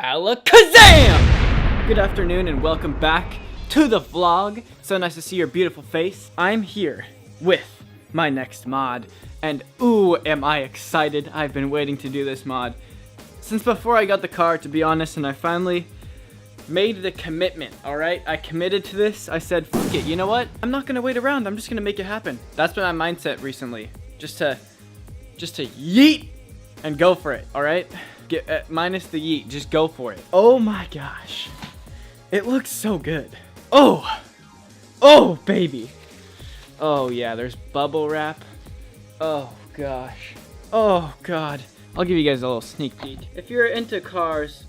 Alakazam! Good afternoon and welcome back to the vlog. So nice to see your beautiful face. I'm here with my next mod, and ooh, am I excited. I've been waiting to do this mod since before I got the car, to be honest, and I finally made the commitment, alright? I committed to this. I said, fuck it, you know what? I'm not gonna wait around, I'm just gonna make it happen. That's been my mindset recently. Just to yeet and go for it, alright? Minus the yeet, just go for it. Oh my gosh. It looks so good. Oh baby. Oh yeah, there's bubble wrap. Oh gosh. Oh god. I'll give you guys a little sneak peek. If you're into cars,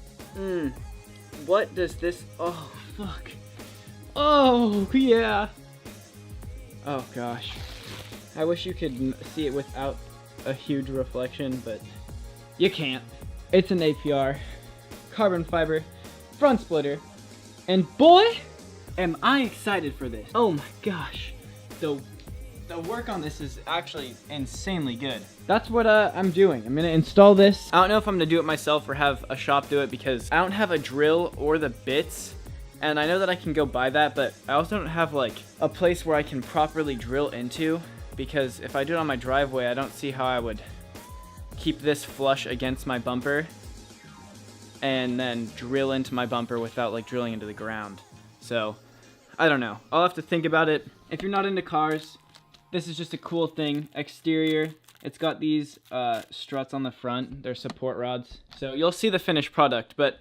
what does this, oh fuck. Oh yeah. Oh gosh. I wish you could see it without a huge reflection, but you can't. It's an APR, carbon fiber, front splitter, and boy, am I excited for this. Oh my gosh. The work on this is actually insanely good. That's what I'm doing. I'm gonna install this. I don't know if I'm gonna do it myself or have a shop do it because I don't have a drill or the bits. And I know that I can go buy that, but I also don't have like a place where I can properly drill into, because if I do it on my driveway, I don't see how I would keep this flush against my bumper and then drill into my bumper without like drilling into the ground. So I don't know, I'll have to think about it. If you're not into cars, this is just a cool thing. Exterior, it's got these struts on the front, they're support rods, so you'll see the finished product. But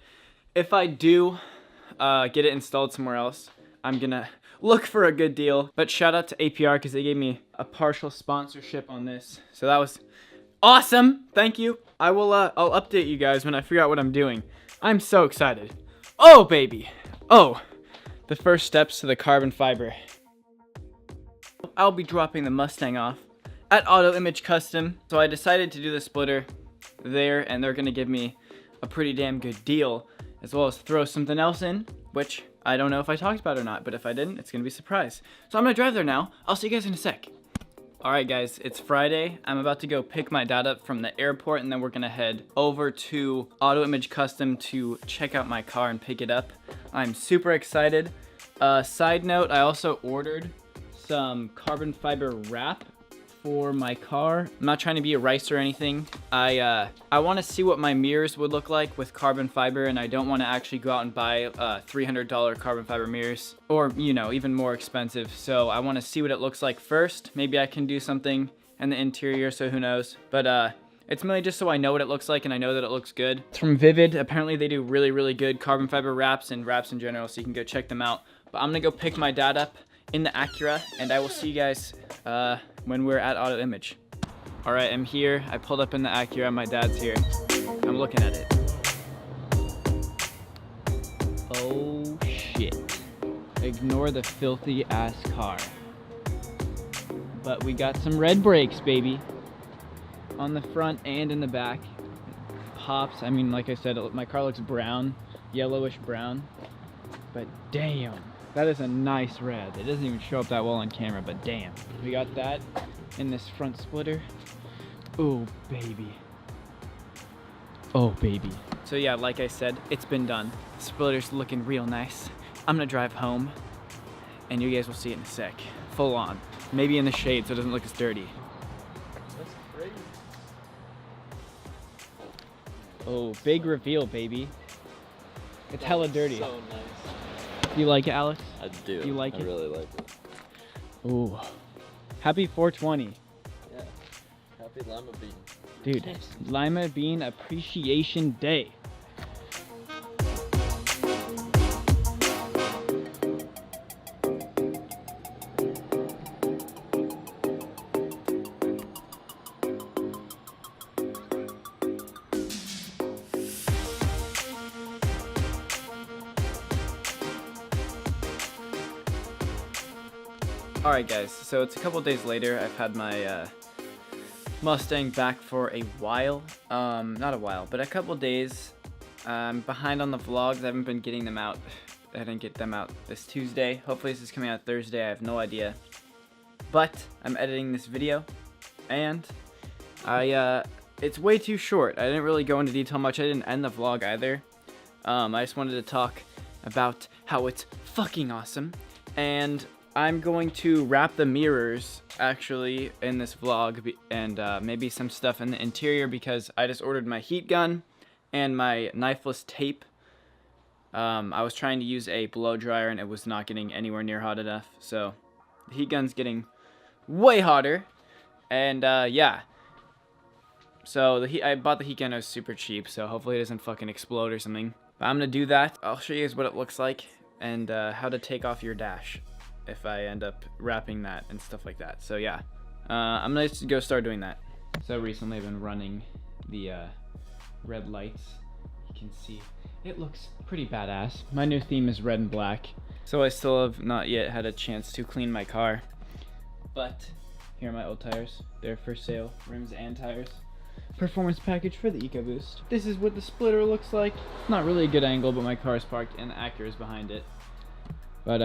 if I do get it installed somewhere else, I'm gonna look for a good deal. But shout out to APR because they gave me a partial sponsorship on this, so that was awesome. Thank you. I'll update you guys when I figure out what I'm doing. I'm so excited. Oh baby. Oh, the first steps to the carbon fiber. I'll be dropping the Mustang off at Auto Image Custom. So I decided to do the splitter there, and they're gonna give me a pretty damn good deal, as well as throw something else in, which I don't know if I talked about or not, but if I didn't, it's gonna be a surprise. So I'm gonna drive there now. I'll see you guys in a sec. Alright guys, it's Friday. I'm about to go pick my dad up from the airport, and then we're gonna head over to Auto Image Custom to check out my car and pick it up. I'm super excited. Side note, I also ordered some carbon fiber wrap for my car. I'm not trying to be a rice or anything. I want to see what my mirrors would look like with carbon fiber, and I don't want to actually go out and buy $300 carbon fiber mirrors, or you know, even more expensive. So I want to see what it looks like first. Maybe I can do something in the interior, so who knows. But it's mainly just so I know what it looks like and I know that it looks good. It's from Vivid. Apparently they do really good carbon fiber wraps and wraps in general, so you can go check them out. But I'm gonna go pick my dad up in the Acura, and I will see you guys when we're at Auto Image. All right, I'm here. I pulled up in the Acura. My dad's here. I'm looking at it. Oh shit. Ignore the filthy ass car. But we got some red brakes, baby. On the front and in the back. Pops. I mean, like I said, my car looks brown, yellowish brown. But damn. That is a nice red. It doesn't even show up that well on camera, but damn. We got that in this front splitter. Oh, baby. Oh, baby. So yeah, like I said, it's been done. The splitter's looking real nice. I'm gonna drive home, and you guys will see it in a sec. Full on. Maybe in the shade so it doesn't look as dirty. That's crazy. Oh, big reveal, baby. It's hella dirty. So nice. You like it, Alex? I do. You like it? I really like it. Ooh. Happy 420. Yeah. Happy Lima Bean. Dude, Lima Bean Appreciation Day. Alright guys, so it's a couple days later. I've had my Mustang back for a while. Not a while, but a couple days. I'm behind on the vlogs. I haven't been getting them out. I didn't get them out this Tuesday. Hopefully this is coming out Thursday. I have no idea. But I'm editing this video, and it's way too short. I didn't really go into detail much. I didn't end the vlog either. I just wanted to talk about how it's fucking awesome. And I'm going to wrap the mirrors actually in this vlog and maybe some stuff in the interior because I just ordered my heat gun and my knifeless tape. I was trying to use a blow dryer and it was not getting anywhere near hot enough. So the heat gun's getting way hotter. And yeah. So I bought the heat gun. It was super cheap. So hopefully it doesn't fucking explode or something. But I'm gonna do that. I'll show you guys what it looks like and how to take off your dash if I end up wrapping that and stuff like that. So yeah, I'm gonna just go start doing that. So recently I've been running the red lights. You can see it looks pretty badass. My new theme is red and black. So I still have not yet had a chance to clean my car. But here are my old tires. They're for sale, rims and tires. Performance package for the EcoBoost. This is what the splitter looks like. Not really a good angle, but my car is parked and the Acura is behind it. But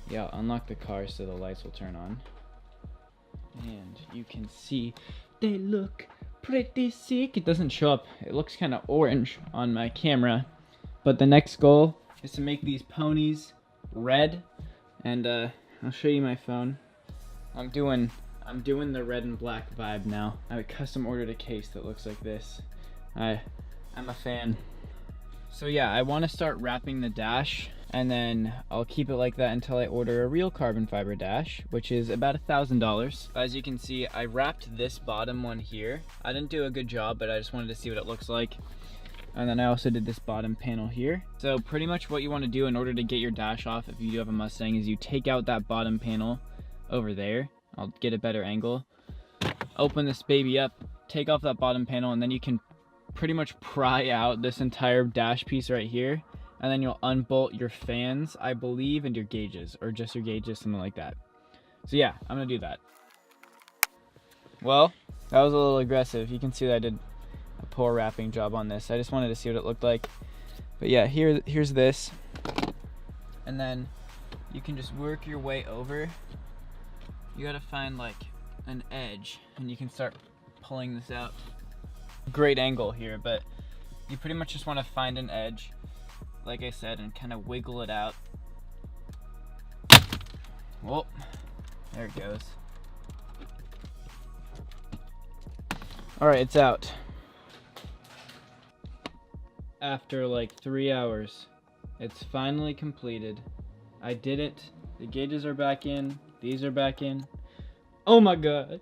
yeah, I'll unlock the car so the lights will turn on. And you can see they look pretty sick. It doesn't show up. It looks kind of orange on my camera. But the next goal is to make these ponies red. And I'll show you my phone. I'm doing the red and black vibe now. I custom ordered a case that looks like this. I'm a fan. So yeah, I want to start wrapping the dash, and then I'll keep it like that until I order a real carbon fiber dash, which is about $1,000. As you can see, I wrapped this bottom one here. I didn't do a good job, but I just wanted to see what it looks like. And then I also did this bottom panel here. So pretty much what you want to do in order to get your dash off, if you do have a Mustang, is you take out that bottom panel over there. I'll get a better angle. Open this baby up, take off that bottom panel, and then you can pretty much pry out this entire dash piece right here. And then you'll unbolt your fans, I believe, and your gauges, or just your gauges, something like that. So yeah, I'm gonna do that. Well, that was a little aggressive. You can see that I did a poor wrapping job on this. I just wanted to see what it looked like. But yeah, here's this. And then you can just work your way over. You gotta find like an edge and you can start pulling this out. Great angle here, but you pretty much just want to find an edge, like I said, and kind of wiggle it out. Well, there it goes. Alright, it's out. After like 3 hours, it's finally completed. I did it. The gauges are back in. These are back in. Oh my god.